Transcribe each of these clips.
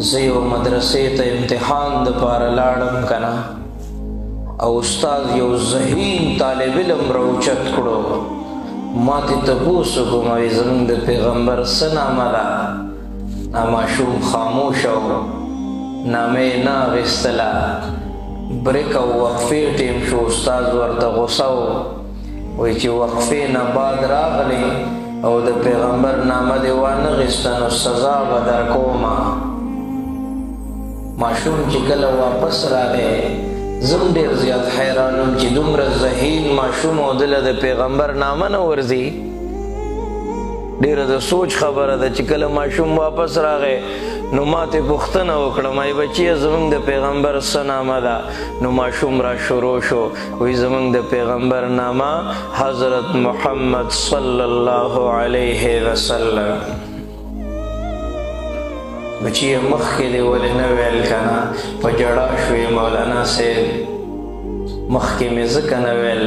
زه یو مدرسې ته امتحان دپاره لاړم که نه، او استاد یو ذهین طالب علم راوچت کړو. ما ترې تپوس وکړو، ما ویل زموږ د پیغمبر څه نامه ده؟ دا ماشوم خاموش و، نامه یې نه اخیستله. بریک او وقفې ټیم شو، استاد ورته غوسه و، وایي چې وقفې نه بعد راغلی او د پیغمبر نامه دې وانخیسته نو سزا به درکومه. ماشوم چې کله واپس راغی، زم ډېر زیات حیران وم چې دومره ذهین ماشوم او دله د پیغمبر نامه نه ورځي. ډېره د سوچ خبره ده چې کله ماشوم واپس راغی نو ما ترې پوښتنه وکړه، ما بچیه زموږ د پیغمبر څه نامه ده؟ نو ماشوم را شروع شو، وایي زموږ د پیغمبر نامه حضرت محمد صلی الله علیه وسلم. بچیه مخکې دې ولې نه ویل که نه؟ په ژړا شوې مولانا صاحب. مخکې مې ځکه نه ویل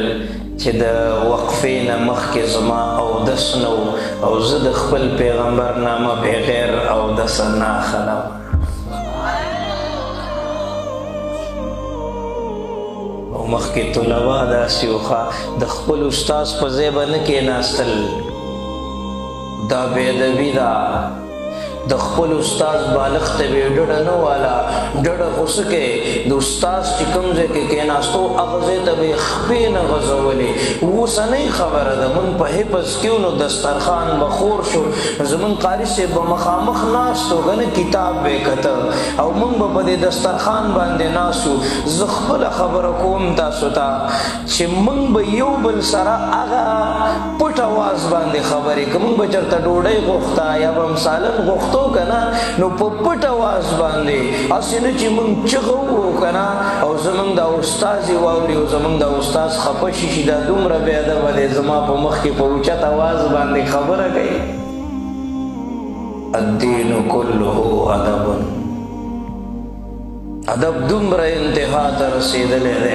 چې د وقفې نه مخکې زما اودس نه و، او زه د خپل پیغمبر نامه بغیر اودسه نه اخلم. او مخکې طلبا داسې وښه د خپل استاذ په ځای به نه کېناستل، دا بېادبي ده. د خپل استاذ بالغ ته به یې ډډه نه واله، ډډه خو څه کوې، د استاذ چې کوم ځای کې کېناستو هغه ځای ته به یې خپې نه غځولې. اوسنۍ خبره ده، موږ په حفظ کې نو دسترخوان به خور شو، زموږ قاري صاحب به مخامخ ناست و که نه، کتاب به یې کته او موږ به په دې دسترخوان باندې ناست وو. زه خپله خبره کوم تاسو ته چې موږ به یو بل سره هغه پټ اواز باندې خبرې که موږ به چېرته ډوډۍ غوښته یا به سالن غوښته که نه، نو په پټ اواز باندې، هسې نه چې موږ چغه ووهو که نه او زموږ دا استاذ یې واوري او زموږ دا استاذ خفه شي چې دا دومره بېادبه دی زما په مخ کې په اوچت اواز باندې خبره کوي. الدین کله ادب، ادب دومره انتها ته رسېدلی دی.